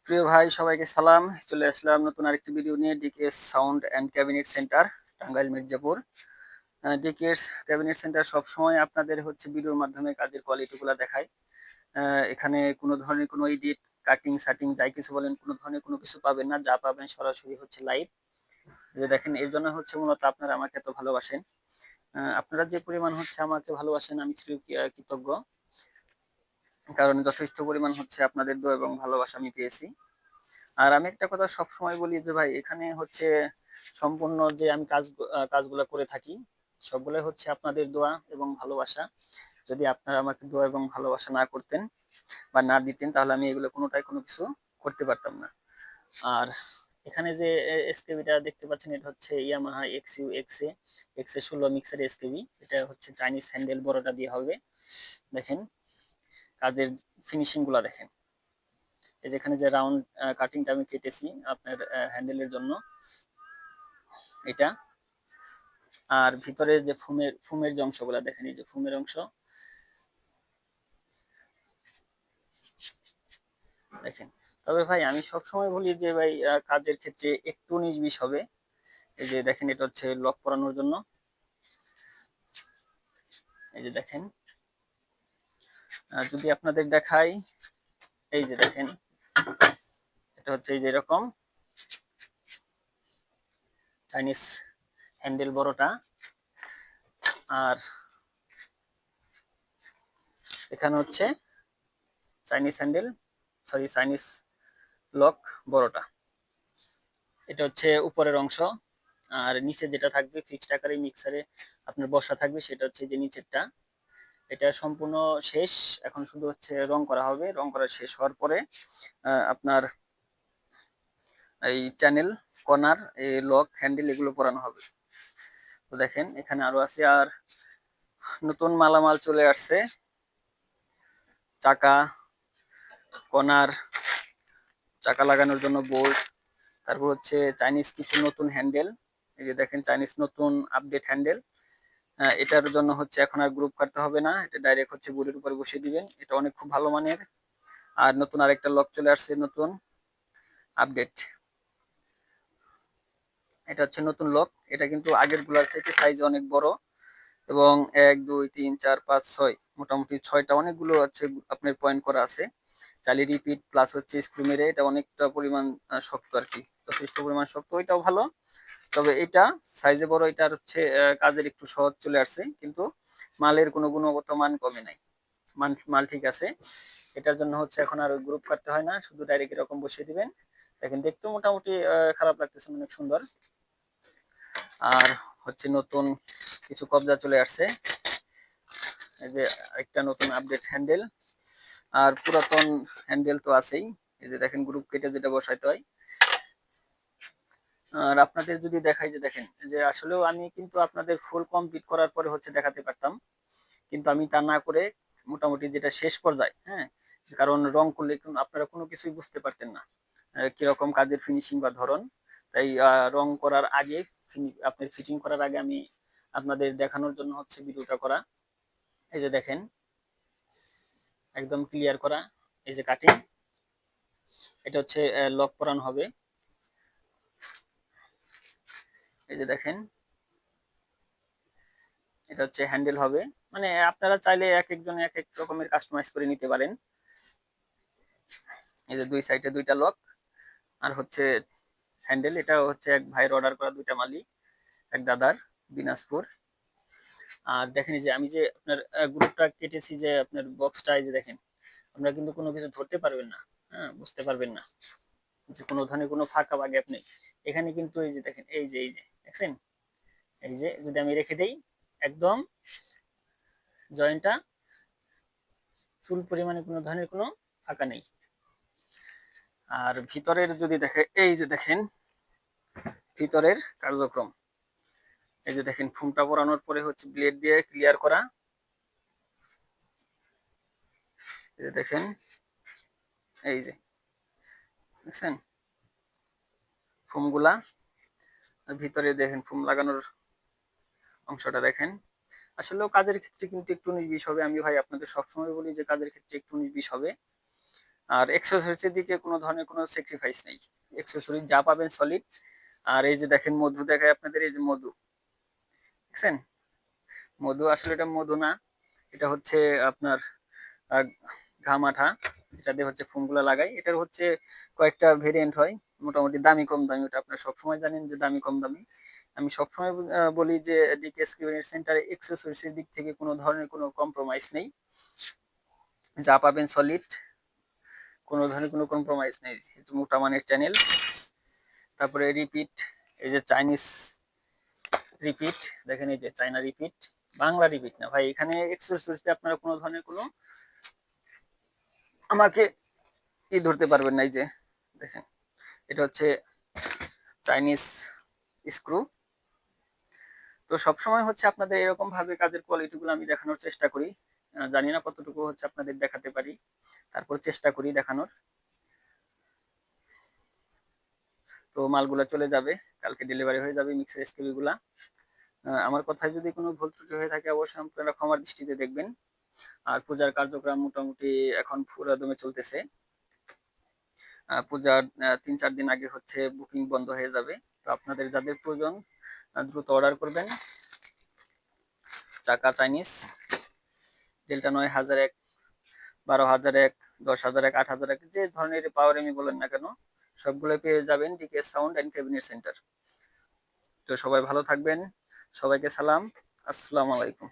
প্রিয় ভাই সবাইকে সালাম। চলে আসলাম নতুন আরেকটি ভিডিও নিয়ে। ডিকেএস sound and cabinet centre, Tangail Mirzapur. ডিকেএস cabinet centre সবসময় আপনাদের ভিডিওর মাধ্যমে কাজের কোয়ালিটিগুলো দেখায়। এখানে কোনো ধরনের কোনো এডিট, কাটিং সাটিং যাই কিছু বলেন, কোনো ধরনের কোনো কিছু পাবেন না। যা পাবেন সরাসরি লাইভ। যে দেখেন, এর জন্য মূলত আপনারা আমাকে এত ভালোবাসেন। আপনারা যে পরিমাণ আমাকে ভালোবাসেন, আমি কৃতজ্ঞ। কারণ যথেষ্ট পরিমাণ আপনাদের দোয়া এবং ভালোবাসা আমি পেয়েছি। আর আমি একটা কথা সবসময় বলি যে ভাই, এখানে সম্পূর্ণ যে আমি কাজগুলো করে থাকি, সবগুলোই আপনাদের দোয়া এবং ভালোবাসা। যদি আপনারা আমাকে দোয়া এবং ভালোবাসা না করতেন বা না দিতেন, তাহলে আমি এগুলো কোনোটাই কোনো কিছু করতে পারতাম না। আর এখানে যে এসকেবিটা দেখতে পাচ্ছেন, এটা ইয়ামাহা এক্সইউ এক্সএ 16 মিক্সার এসকেবি। এটা চাইনিজ হ্যান্ডেল বড়টা দিয়ে হবে। দেখেন কাজের ফিনিশিং গুলা দেখেন। এই যেখানে যে রাউন্ড কাটিংটা আমি কেটেছি আপনার হ্যান্ডেলের জন্য, এটা। আর ভিতরে যে ফুমের যে অংশগুলো দেখেন, এই যে ফুমের অংশ দেখেন। তবে ভাই আমি সবসময় বলি যে ভাই, কাজের ক্ষেত্রে একটু 19-20 হবে। এই যে দেখেন, এটা লক পরানোর জন্য। এই যে দেখেন, যদি আপনাদের দেখাই, এই যে দেখেন, এটা এই যে এরকম চাইনিজ হ্যান্ডেল বড়টা। আর এখানে Chinese handle, sorry Chinese lock বড়টা। এটা উপরের অংশ। আর নিচে যেটা থাকবে ফিক্সড আকারে মিক্সারে আপনার বসা থাকবে, সেটা যে নিচেরটা। এটা সম্পূর্ণ শেষ। এখন শুধু রং করা হবে। রং করা শেষ হওয়ার পরে আপনার এই চ্যানেল, কর্নার, এই লক, হ্যান্ডেল এগুলো পরানো হবে। তো দেখেন এখানে আরো আছে। আর নতুন মালামাল চলে আসছে। চাকা, কর্নার, চাকা লাগানোর জন্য বোল্ট, তারপর চাইনিজ কিছু নতুন হ্যান্ডেল। এই যে দেখেন, চাইনিজ নতুন আপডেট হ্যান্ডেল। এটার জন্য এখন আর গ্রুপ কাটতে হবে না, এটা ডাইরেক্ট বোর্ডের উপরে বসিয়ে দিবেন। এটা অনেক খুব ভালো মানের। আর নতুন আরেকটা লক চলে আসছে, নতুন আপডেট। এটা নতুন লক। এটা কিন্তু আগের গুলার চাইতে সাইজ অনেক বড়, এবং 1 2 3 4 5 6 মোটামুটি 6টা অনেকগুলো আপনার পয়েন্ট করা আছে। চালি রিপিট প্লাস স্ক্রু মেরে এটা অনেকটা পরিমাণ শক্ত আর কি, যথেষ্ট পরিমাণ শক্ত। ওইটাও ভালো। তবে এটা সাইজে বড়, এটার কাজের একটু সহজ চলে আসছে, কিন্তু মালের কোনো গুণগত মান কমে নাই। মাল ঠিক আছে। এটার জন্য এখন আর গ্রুপ কাটতে হয় না, শুধু ডাইরেক্ট এরকম বসিয়ে দিবেন। দেখেন দেখতে মোটামুটি খারাপ লাগতেছে, অনেক সুন্দর। আর নতুন কিছু কবজা চলে আসছে। এই যে একটা নতুন আপডেট হ্যান্ডেল। আর পুরাতন হ্যান্ডেল তো আছেই। এই যে দেখেন, গ্রুপ কেটে যেটা বসাইতে হয়। আর আপনাদের যদি দেখাই, যে দেখেন, যে আসলেও আমি কিন্তু আপনাদের ফুল কমপ্লিট করার পরে দেখাতে পারতাম, কিন্তু আমি তা না করে মোটামুটি যেটা শেষ পর্যায়ে, হ্যাঁ, কারণ রং করলে আপনারা কোনো কিছুই বুঝতে পারতেন না কিরকম কাজের ফিনিশিং বা ধরন। তাই রং করার আগে, আপনার ফিটিং করার আগে আমি আপনাদের দেখানোর জন্য ভিডিওটা করা। এই যে দেখেন, একদম ক্লিয়ার করা। এই যে কাটিং, এটা লক পরানো হবে। এই যে দেখেন, এটা হ্যান্ডেল হবে। মানে আপনারা চাইলে এক একজন এক এক রকমের কাস্টমাইজ করে নিতে পারেন। এই যে দুই সাইডে দুইটা লক, আর হ্যান্ডেল। এটা এক ভাইয়ের অর্ডার করা, দুইটা মালি, এক দাদার, দিনাজপুর। আর দেখেন, যে আমি যে আপনার গ্রুপটা কেটেছি, যে আপনার বক্সটা, এই যে দেখেন, আমরা কিন্তু কোনো কিছু ধরতে পারবেন না, হ্যাঁ, বুঝতে পারবেন না যে কোনো ধরনের কোনো ফাঁকা বা গ্যাপ নেই এখানে। কিন্তু এই যে দেখেন, এই যে দেখছেন, এই যে যদি আমি রেখে দেই, একদম জয়েন্টটা চুল পরিমাণে কোনো ধরনের কোনো ফাঁকা নেই। আর ভিতরের যদি দেখে, এই যে দেখেন ভিতরের কার্যক্রম। এই যে দেখেন, ফোমটা পরানোর পরে ব্লেড দিয়ে ক্লিয়ার করা। এই যে দেখেন, এই যে দেখছেন ফোমগুলা। আর ভিতরে দেখেন ফোম লাগানোর অংশটা দেখেন। আসলেও কাজের ক্ষেত্রে কিন্তু একটু 19-20 হবে। আমি ভাই আপনাদের সবসময় বলি যে কাজের ক্ষেত্রে একটু 19-20 হবে। আর অ্যাক্সেসরিজের দিকে কোনো ধরনের কোনো স্যাক্রিফাইস নেই। অ্যাক্সেসরিজ যা পাবেন সলিড। আর এই যে দেখেন মধু দেখায় আপনাদের, এই যে মধু দেখছেন, মধু আসলে এটা মধু না, এটা হচ্ছে আপনার আহ, ঘাম আঠা, যেটা দিয়ে হচ্ছে ফোমগুলো লাগাই। এটার হচ্ছে কয়েকটা ভেরিয়েন্ট হয়, মোটামুটি দামি কম দামি, ওটা আপনারা সবসময় জানেন যে দামি কম দামি। আমি সবসময় বলি যে ডিকেএস ক্যাবিনেট সেন্টারে এক্সেসরিজের দিক থেকে কোনো ধরনের কোনো কম্প্রোমাইজ নেই, যা পাবেন সলিড, কোনো ধরনের কোনো কম্প্রোমাইজ নেই। মোটা মানের চ্যানেল, তারপরে রিপিট, এই যে চাইনিজ রিপিট দেখেন, এই যে চাইনা রিপিট, বাংলা রিপিট না ভাই, এখানে এক্সেসরিজে আপনারা কোনো ধরনের কোনো আমাকে ধরতে পারবেন না। এই যে দেখেন, এটা হচ্ছে চাইনিজ স্ক্রু। তো সবসময় হচ্ছে আপনাদের এরকম ভাবে কাজের কোয়ালিটি গুলো আমি দেখানোর চেষ্টা করি। জানি না কতটুকু হচ্ছে আপনাদের দেখাতে পারি, তারপর চেষ্টা করি দেখানোর। তো মালগুলা চলে যাবে, কালকে ডেলিভারি হয়ে যাবে মিক্সার এসকেবি গুলা। আমার কথায় যদি কোনো ভুল ত্রুটি হয়ে থাকে অবশ্যই আপনারা ক্ষমার দৃষ্টিতে দেখবেন। আর পূজার কার্যক্রম মোটামুটি এখন পুরোদমে চলতেছে। পূজার ৩-৪ দিন আগে হচ্ছে বুকিং বন্ধ হয়ে যাবে। তো আপনাদের যাদের প্রয়োজন দ্রুত অর্ডার করবেন। চাকা চাইনিজ, ডেল্টা ৯০০১, ১২০০১, ১০০০১, ৮০০১, যে ধরনের পাওয়ার আমি বলেন না কেন সবগুলো পেয়ে যাবেন ডিকেএস সাউন্ড অ্যান্ড ক্যাবিনেট সেন্টার। তো সবাই ভালো থাকবেন, সবাইকে সালাম, আসসালামু আলাইকুম।